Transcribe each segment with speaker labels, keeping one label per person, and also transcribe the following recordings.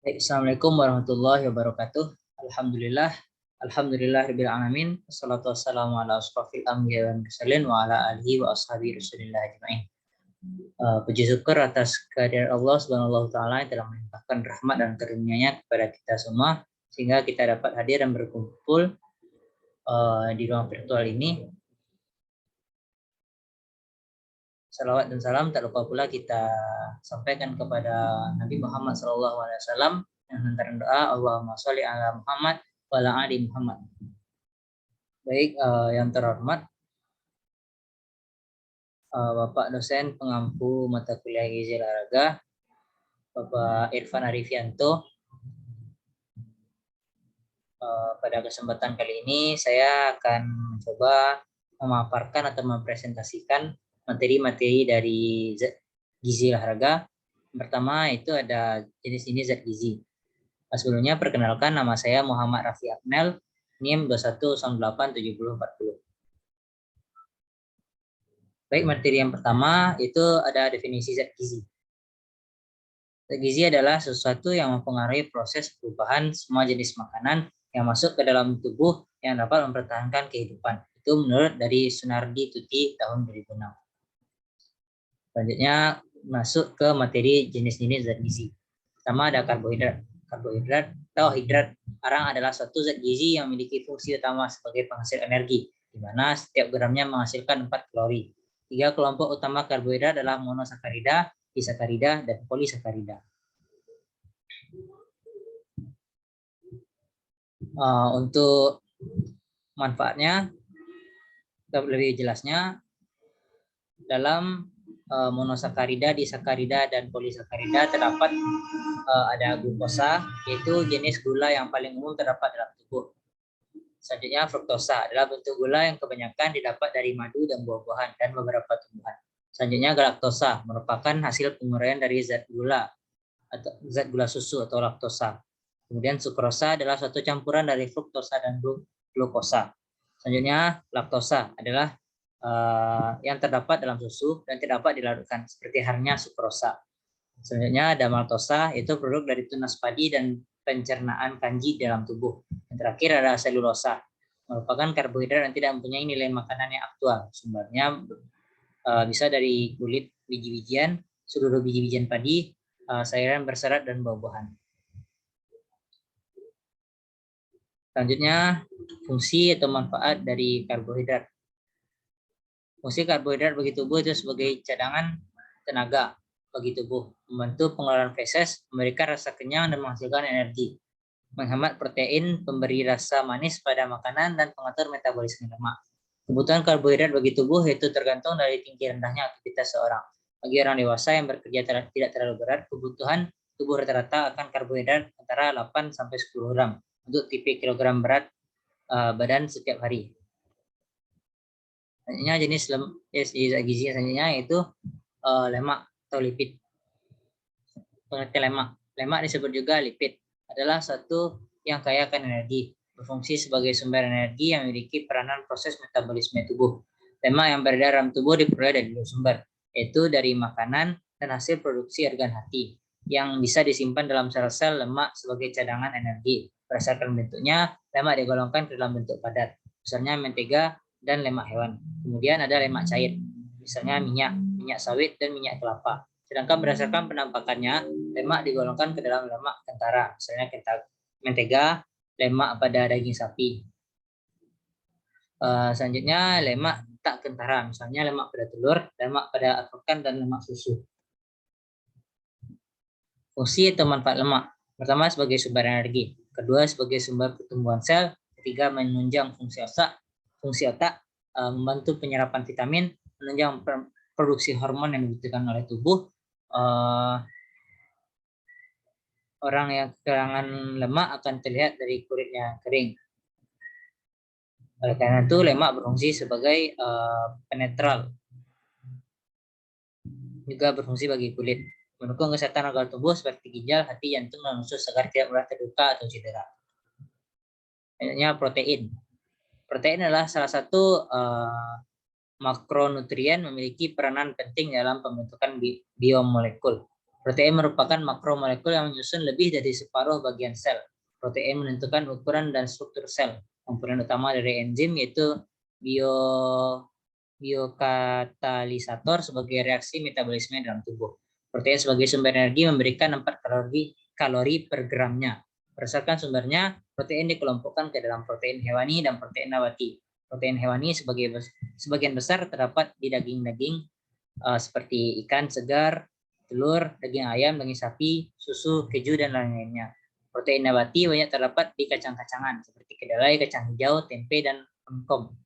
Speaker 1: Assalamualaikum warahmatullahi wabarakatuh. Alhamdulillah, alhamdulillahirabbil alamin. Wassalatu wassalamu ala asrofil anbiya wal mursalin wa ala alihi wa ashabihi rasulillah ajmain. Puji syukur atas kehadiran Allah Subhanahu wa taala yang telah melimpahkan rahmat dan karunia-Nya kepada kita semua sehingga kita dapat hadir dan berkumpul di ruang virtual ini. Salawat dan salam tak lupa pula kita sampaikan kepada Nabi Muhammad SAW yang hantaran doa Allahumma sholli ala Muhammad wa ala ali Muhammad. Baik, yang terhormat Bapak dosen pengampu mata kuliah gizi olahraga Bapak Irfan Arifianto. Pada kesempatan kali ini saya akan mencoba memaparkan atau mempresentasikan materi-materi dari gizi olahraga. Pertama itu ada jenis-jenis zat gizi. Sebelumnya perkenalkan, nama saya Muhammad Rafi Aknel, NIM 21087040. Baik, materi yang pertama itu ada definisi zat gizi. Zat gizi adalah sesuatu yang mempengaruhi proses perubahan semua jenis makanan yang masuk ke dalam tubuh yang dapat mempertahankan kehidupan. Itu menurut dari Sunardi Tuti tahun 2006. Selanjutnya masuk ke materi jenis-jenis zat gizi. Pertama ada karbohidrat. Karbohidrat atau hidrat arang adalah suatu zat gizi yang memiliki fungsi utama sebagai penghasil energi, di mana setiap gramnya menghasilkan 4 kalori. 3 kelompok utama karbohidrat adalah monosakarida, disakarida, dan polisakarida. Untuk manfaatnya, lebih jelasnya, dalam monosakarida, disakarida, dan polisakarida terdapat ada glukosa, yaitu jenis gula yang paling umum terdapat dalam tubuh. Selanjutnya fruktosa adalah bentuk gula yang kebanyakan didapat dari madu dan buah-buahan dan beberapa tumbuhan. Selanjutnya galaktosa merupakan hasil penguraian dari zat gula atau zat gula susu atau laktosa. Kemudian sukrosa adalah suatu campuran dari fruktosa dan glukosa. Selanjutnya laktosa adalah yang terdapat dalam susu dan tidak dapat dilarutkan seperti halnya sukrosa. Selanjutnya ada maltosa, itu produk dari tunas padi dan pencernaan kanji dalam tubuh. Yang terakhir ada selulosa, merupakan karbohidrat yang tidak mempunyai nilai makanan yang aktual. Sumbernya bisa dari kulit biji-bijian, seluruh biji-bijian padi, sayuran berserat, dan buah-buahan. Selanjutnya, fungsi atau manfaat dari karbohidrat. Fungsi karbohidrat bagi tubuh itu sebagai cadangan tenaga bagi tubuh, membantu pengeluaran feses, memberikan rasa kenyang dan menghasilkan energi, menghemat protein, pemberi rasa manis pada makanan, dan pengatur metabolisme lemak. Kebutuhan karbohidrat bagi tubuh itu tergantung dari tinggi rendahnya aktivitas seorang. Bagi orang dewasa yang bekerja tidak terlalu berat, kebutuhan tubuh rata-rata akan karbohidrat antara 8 sampai 10 gram untuk tipe kilogram berat badan setiap hari. Selanjutnya jenis gizi selanjutnya yaitu lemak atau lipid. Pengertian lemak. Lemak disebut juga lipid, adalah satu yang kaya akan energi, berfungsi sebagai sumber energi yang memiliki peranan proses metabolisme tubuh. Lemak yang beredar dalam tubuh diperoleh dari dua sumber, yaitu dari makanan dan hasil produksi organ hati, yang bisa disimpan dalam sel-sel lemak sebagai cadangan energi. Berdasarkan bentuknya, lemak digolongkan ke dalam bentuk padat, misalnya mentega dan lemak hewan. Kemudian ada lemak cair, misalnya minyak sawit, dan minyak kelapa. Sedangkan berdasarkan penampakannya, lemak digolongkan ke dalam lemak kentara, misalnya mentega, lemak pada daging sapi. Selanjutnya lemak tak kentara, misalnya lemak pada telur, lemak pada avokat, dan lemak susu. Fungsi atau manfaat lemak. Pertama, sebagai sumber energi. Kedua, sebagai sumber pertumbuhan sel. Ketiga, menunjang fungsi otak, membantu penyerapan vitamin, menunjang produksi hormon yang dibutuhkan oleh tubuh. Orang yang kekurangan lemak akan terlihat dari kulitnya kering. Oleh karena itu, lemak berfungsi sebagai penetral, juga berfungsi bagi kulit, mendukung kesehatan organ tubuh seperti ginjal, hati, jantung, dan usus agar tidak mudah terluka atau cedera. Selanjutnya protein. Protein adalah salah satu makronutrien memiliki peranan penting dalam pembentukan biomolekul. Protein merupakan makromolekul yang menyusun lebih dari separuh bagian sel. Protein menentukan ukuran dan struktur sel. Komponen utama dari enzim yaitu biokatalisator sebagai reaksi metabolisme dalam tubuh. Protein sebagai sumber energi memberikan 4 kalori per gramnya. Berdasarkan sumbernya, protein dikelompokkan ke dalam protein hewani dan protein nabati. Protein hewani sebagian besar terdapat di daging-daging seperti ikan segar, telur, daging ayam, daging sapi, susu, keju, dan lain-lainnya. Protein nabati banyak terdapat di kacang-kacangan seperti kedelai, kacang hijau, tempe, dan oncom.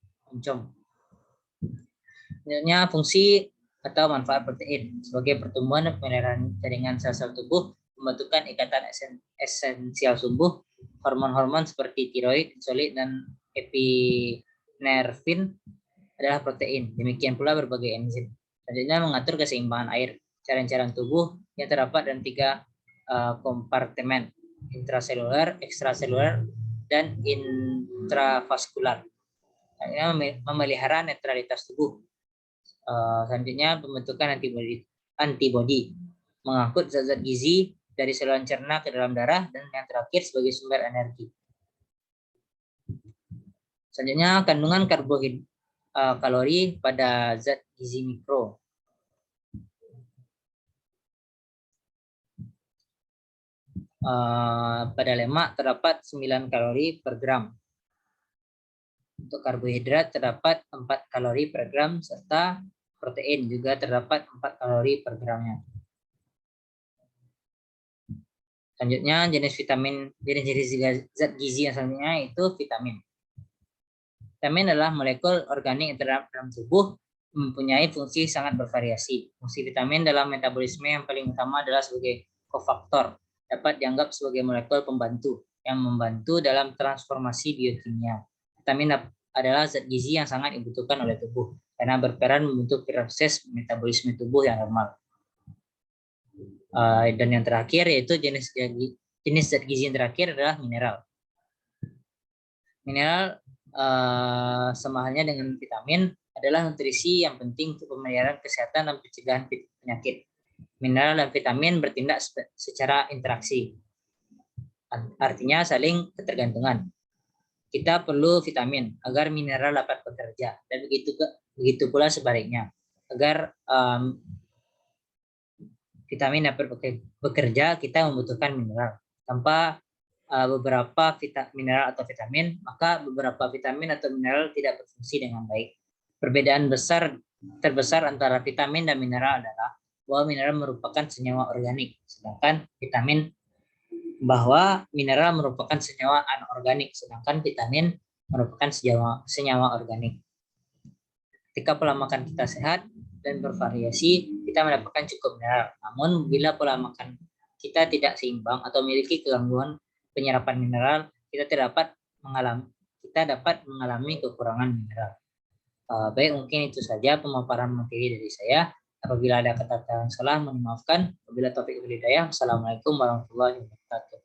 Speaker 1: Sebenarnya fungsi atau manfaat protein sebagai pertumbuhan dan pemeliharaan jaringan sel-sel tubuh, membentukkan ikatan esensial tubuh, hormon-hormon seperti tiroid, insulin, dan epinervin adalah protein. Demikian pula berbagai enzim. Selanjutnya mengatur keseimbangan air, cairan-cairan tubuh yang terdapat dalam 3 kompartemen, intraseluler, ekstraseluler, dan intravaskular. Selanjutnya memelihara netralitas tubuh. Selanjutnya pembentukan antibodi, mengangkut zat-zat gizi dari saluran cerna ke dalam darah, dan yang terakhir sebagai sumber energi. Selanjutnya kandungan kalori pada zat gizi mikro. Pada lemak terdapat 9 kalori per gram. Untuk karbohidrat terdapat 4 kalori per gram, serta protein juga terdapat 4 kalori per gramnya. Selanjutnya jenis zat gizi yang selanjutnya itu vitamin. Vitamin adalah molekul organik yang terdapat dalam tubuh, mempunyai fungsi sangat bervariasi. Fungsi vitamin dalam metabolisme yang paling utama adalah sebagai kofaktor. Dapat dianggap sebagai molekul pembantu yang membantu dalam transformasi biokimia. Vitamin adalah zat gizi yang sangat dibutuhkan oleh tubuh karena berperan membentuk proses metabolisme tubuh yang normal. Dan yang terakhir yaitu jenis zat gizi yang terakhir adalah mineral. Mineral sama halnya dengan vitamin adalah nutrisi yang penting untuk pemeliharaan kesehatan dan pencegahan penyakit. Mineral dan vitamin bertindak secara interaksi, artinya saling ketergantungan. Kita perlu vitamin agar mineral dapat bekerja, dan begitu pula sebaliknya. Agar vitamin dapat bekerja, kita membutuhkan mineral. Tanpa beberapa mineral atau vitamin, maka beberapa vitamin atau mineral tidak berfungsi dengan baik. Perbedaan terbesar antara vitamin dan mineral adalah bahwa mineral merupakan senyawa organik, sedangkan mineral merupakan senyawa anorganik, sedangkan vitamin merupakan senyawa organik. Ketika pola makan kita sehat dan bervariasi, kita mendapatkan cukup mineral. Namun bila pola makan kita tidak seimbang atau memiliki gangguan penyerapan mineral, kita dapat mengalami kekurangan mineral. Baik, mungkin itu saja pemaparan materi dari saya. Apabila ada kata-kata yang salah, mohon maafkan. Wabillahi taufiq wal hidayah. Assalamualaikum warahmatullahi wabarakatuh.